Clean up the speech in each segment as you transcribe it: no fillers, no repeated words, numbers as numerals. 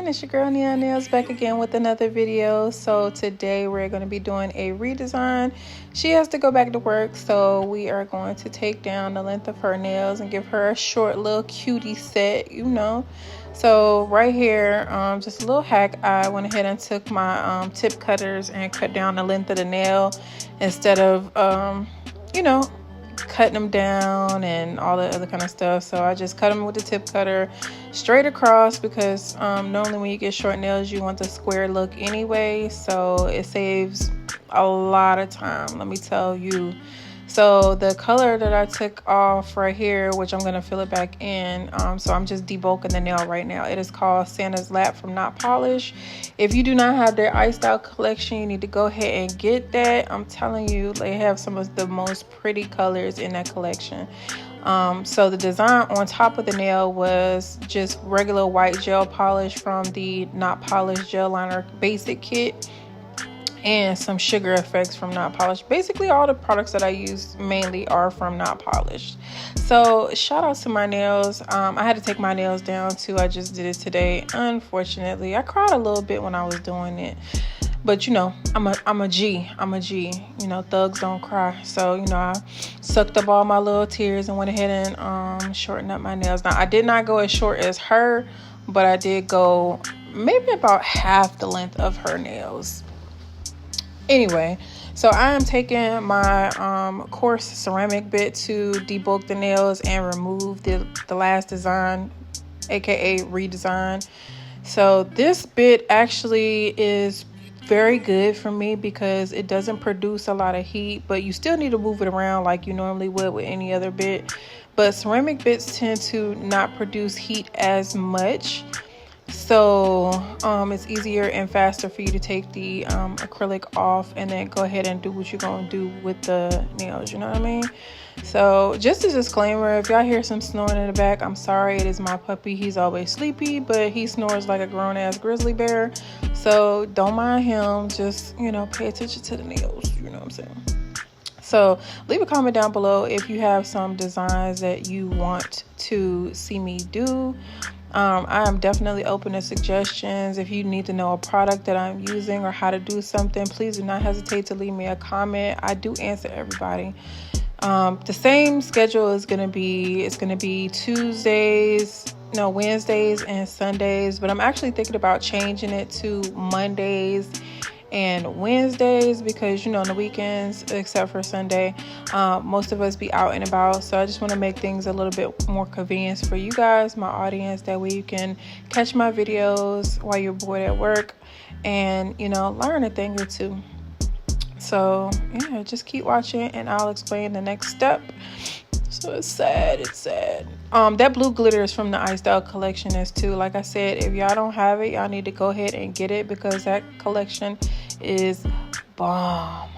it's your girl NeonNailz back again with another video. So today we're going to be doing a redesign. She has to go back to work, so we are going to take down the length of her nails and give her a short little cutie set, you know. So right here, just a little hack, I went ahead and took my tip cutters and cut down the length of the nail instead of you know, cutting them down and all the other kind of stuff. So I just cut them with the tip cutter straight across because normally when you get short nails you want the square look anyway, so it saves a lot of time, let me tell you. So the color that I took off right here, which I'm going to fill it back in, so I'm just debulking the nail right now. It is called Santa's Lap from Not Polish. If you do not have their iced out collection, you need to go ahead and get that. I'm telling you, they have some of the most pretty colors in that collection. So the design on top of the nail was just regular white gel polish from the Not Polish gel liner basic kit, and some sugar effects from Not Polished. Basically all the products that I use mainly are from Not Polished. So shout out to my nails. I had to take my nails down too. I just did it today. Unfortunately, I cried a little bit when I was doing it, but you know, I'm a G. You know, thugs don't cry. So you know, I sucked up all my little tears and went ahead and shortened up my nails. Now I did not go as short as her, but I did go maybe about half the length of her nails. Anyway, so I am taking my coarse ceramic bit to debulk the nails and remove the last design, aka redesign. So this bit actually is very good for me because it doesn't produce a lot of heat, but you still need to move it around like you normally would with any other bit. But ceramic bits tend to not produce heat as much. So it's easier and faster for you to take the acrylic off and then go ahead and do what you're going to do with the nails, you know what I mean? So just a disclaimer, if y'all hear some snoring in the back, I'm sorry, it is my puppy. He's always sleepy, but he snores like a grown-ass grizzly bear. So don't mind him, just, you know, pay attention to the nails, you know what I'm saying? So leave a comment down below if you have some designs that you want to see me do. I am definitely open to suggestions. If you need to know a product that I'm using or how to do something, please do not hesitate to leave me a comment. I do answer everybody. The same schedule is going to be, it's going to be Wednesdays and Sundays, but I'm actually thinking about changing it to Mondays and Wednesdays because, you know, on the weekends, except for Sunday, most of us be out and about. So I just want to make things a little bit more convenient for you guys, my audience. That way you can catch my videos while you're bored at work and, you know, learn a thing or two. So yeah, just keep watching and I'll explain the next step. So it's sad. That blue glitter is from the iced out collection as too. Like I said, if y'all don't have it, y'all need to go ahead and get it because that collection is bomb.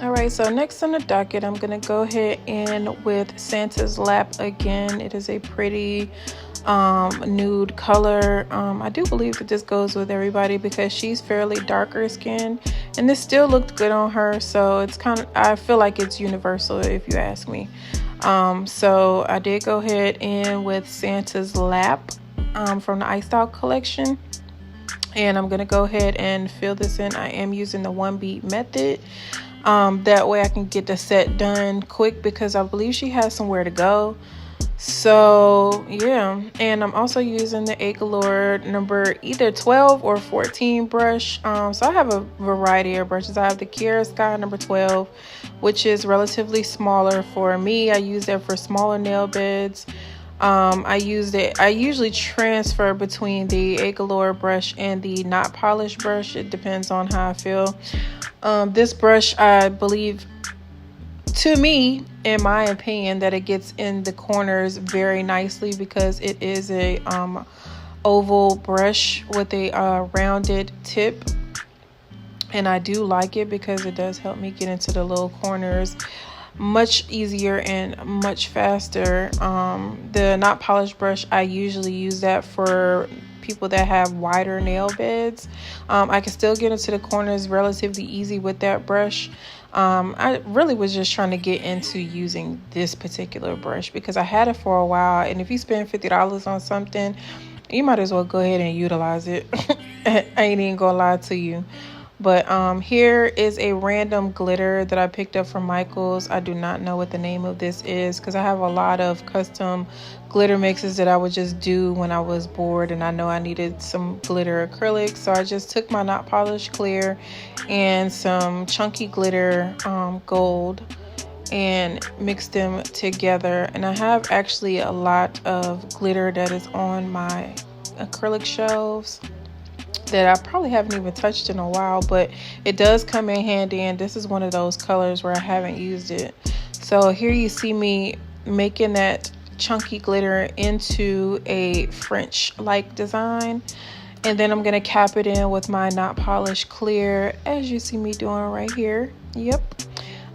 All right, so next on the docket, I'm gonna go ahead and with Santa's Lap again. It is a pretty nude color. I do believe that this goes with everybody because she's fairly darker skinned, and this still looked good on her. So it's kind of, I feel like it's universal if you ask me. So I did go ahead and with Santa's Lap from the Iced Out collection. And I'm gonna go ahead and fill this in. I am using the 1 beat method. That way I can get the set done quick because I believe she has somewhere to go. So yeah, and I'm also using the Galore number either 12 or 14 brush. So I have a variety of brushes. I have the Kiara Sky number 12, which is relatively smaller for me. I use that for smaller nail beds. I usually transfer between the Galore brush and the not polished brush. It depends on how I feel. This brush, I believe, to me, in my opinion, that it gets in the corners very nicely because it is a oval brush with a rounded tip, and I do like it because it does help me get into the little corners much easier and much faster. The not polished brush, I usually use that for people that have wider nail beds. I can still get into the corners relatively easy with that brush. I really was just trying to get into using this particular brush because I had it for a while, and if you spend $50 on something, you might as well go ahead and utilize it. I ain't even gonna lie to you. But here is a random glitter that I picked up from Michael's. I do not know what the name of this is because I have a lot of custom glitter mixes that I would just do when I was bored, and I know I needed some glitter acrylics. So I just took my not polished clear and some chunky glitter gold and mixed them together. And I have actually a lot of glitter that is on my acrylic shelves that I probably haven't even touched in a while, but it does come in handy, and this is one of those colors where I haven't used it. So here you see me making that chunky glitter into a French like design, and then I'm gonna cap it in with my not polished clear, as you see me doing right here. Yep.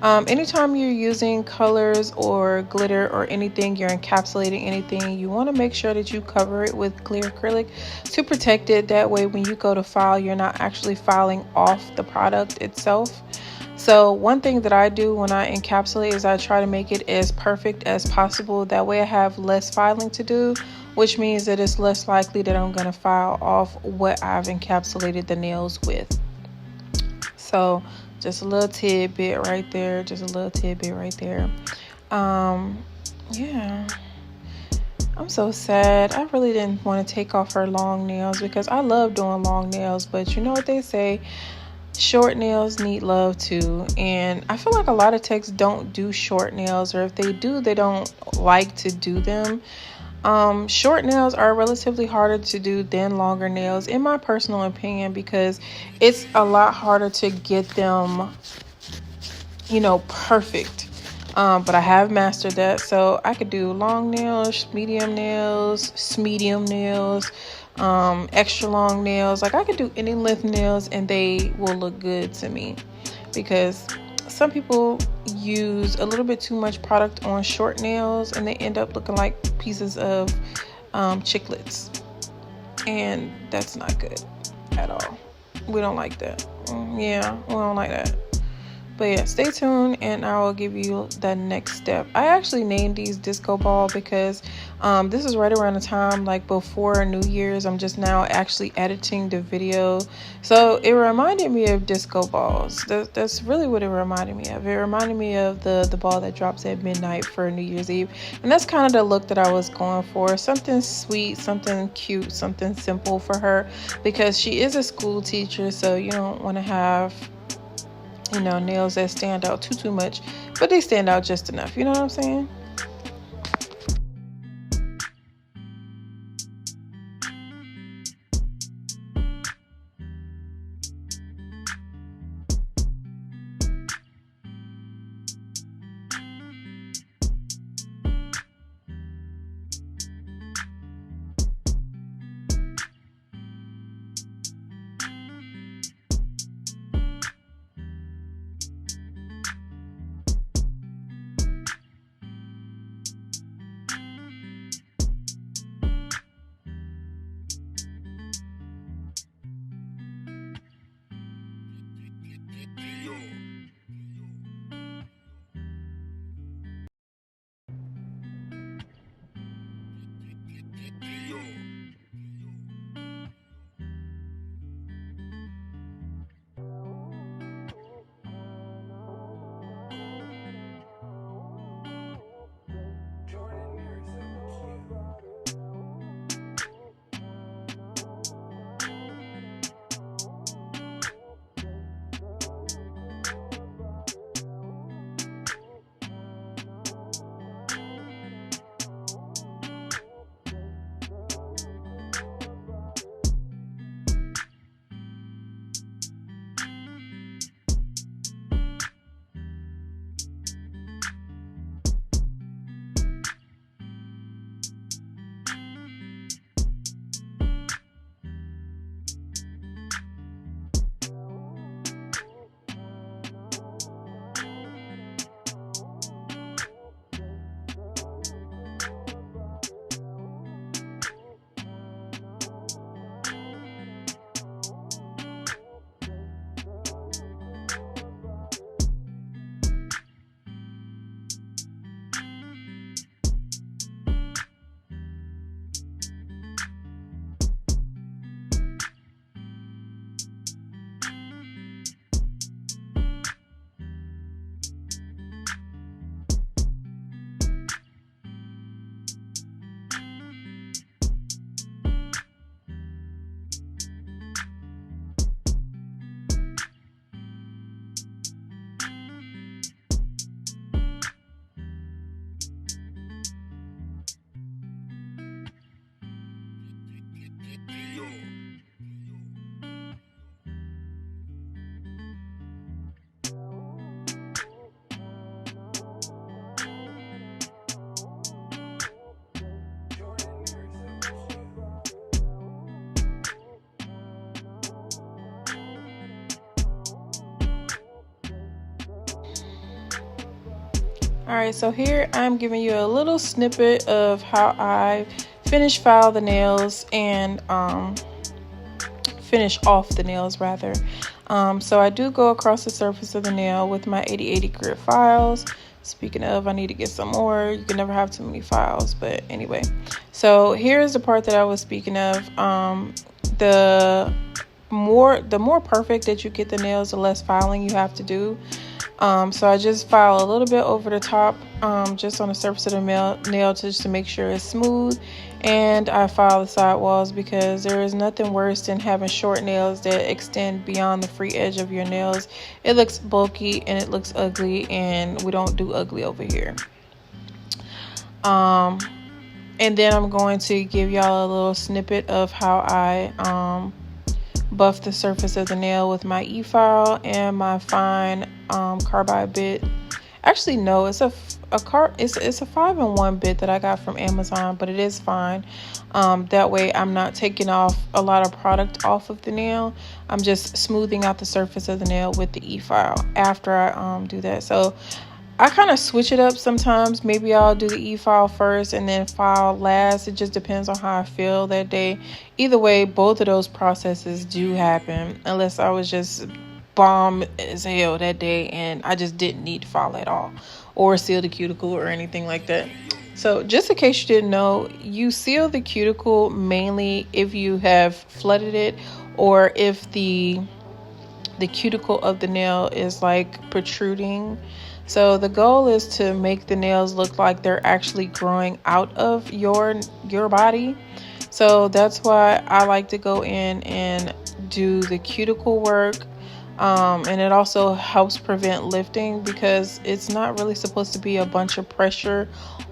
Anytime you're using colors or glitter or anything, you're encapsulating anything, you want to make sure that you cover it with clear acrylic to protect it. That way, when you go to file, you're not actually filing off the product itself. So one thing that I do when I encapsulate is I try to make it as perfect as possible. That way I have less filing to do, which means that it's less likely that I'm going to file off what I've encapsulated the nails with. So just a little tidbit right there. Just a little tidbit right there. Yeah. I'm so sad. I really didn't want to take off her long nails because I love doing long nails. But you know what they say? Short nails need love too. And I feel like a lot of techs don't do short nails. Or if they do, they don't like to do them. Short nails are relatively harder to do than longer nails, in my personal opinion, because it's a lot harder to get them, perfect. But I have mastered that, so I could do long nails, medium nails, extra long nails. Like, I could do any length nails and they will look good to me, because some people use a little bit too much product on short nails and they end up looking like pieces of chiclets, and that's not good at all. We don't like that. Yeah, we don't like that. But yeah, stay tuned and I will give you the next step. I actually named these Disco Ball because this is right around the time, like before New Year's. I'm just now actually editing the video. So it reminded me of Disco Balls. That's really what it reminded me of. It reminded me of the ball that drops at midnight for New Year's Eve. And that's kind of the look that I was going for. Something sweet, something cute, something simple for her, because she is a school teacher. So you don't want to have nails that stand out too much, but they stand out just enough. You know what I'm saying? All right, so here I'm giving you a little snippet of how I file the nails and finish off the nails rather. So I do go across the surface of the nail with my 80/80 grit files. Speaking of, I need to get some more. You can never have too many files, but anyway. So here's the part that I was speaking of. The more perfect that you get the nails, the less filing you have to do. So I just file a little bit over the top, just on the surface of the nail just to make sure it's smooth. And I file the side walls because there is nothing worse than having short nails that extend beyond the free edge of your nails. It looks bulky and it looks ugly, and we don't do ugly over here. And then I'm going to give y'all a little snippet of how I buff the surface of the nail with my e-file and my fine carbide bit. Actually, no, it's a 5-in-1 bit that I got from Amazon, but it is fine. That way I'm not taking off a lot of product off of the nail. I'm just smoothing out the surface of the nail with the e-file after I do that. So I kind of switch it up sometimes. Maybe I'll do the e-file first and then file last. It just depends on how I feel that day. Either way, both of those processes do happen, unless I was just bomb as hell that day and I just didn't need to file at all or seal the cuticle or anything like that. So just in case you didn't know, you seal the cuticle mainly if you have flooded it or if the cuticle of the nail is like protruding. So the goal is to make the nails look like they're actually growing out of your body. So that's why I like to go in and do the cuticle work. And it also helps prevent lifting because it's not really supposed to be a bunch of pressure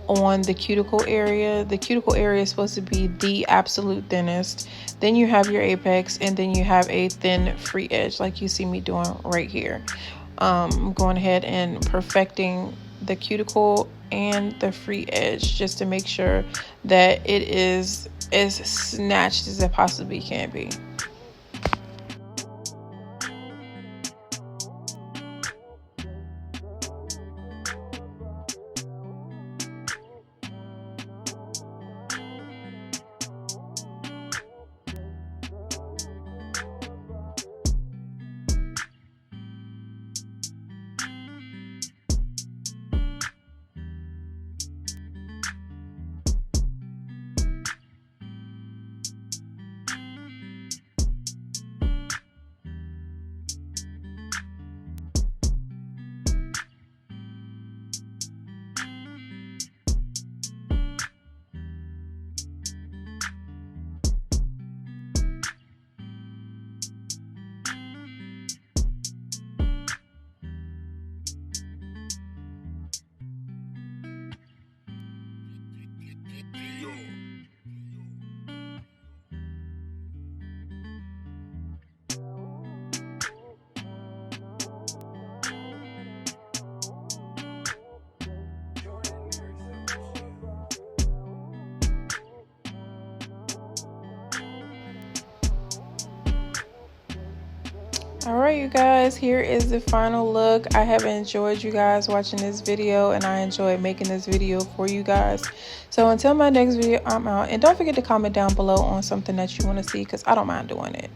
on the cuticle area. The cuticle area is supposed to be the absolute thinnest. Then you have your apex, and then you have a thin free edge like you see me doing right here. I'm going ahead and perfecting the cuticle and the free edge just to make sure that it is as snatched as it possibly can be. All right, you guys, here is the final look. I have enjoyed you guys watching this video, and I enjoyed making this video for you guys. So until my next video, I'm out. And don't forget to comment down below on something that you want to see, because I don't mind doing it.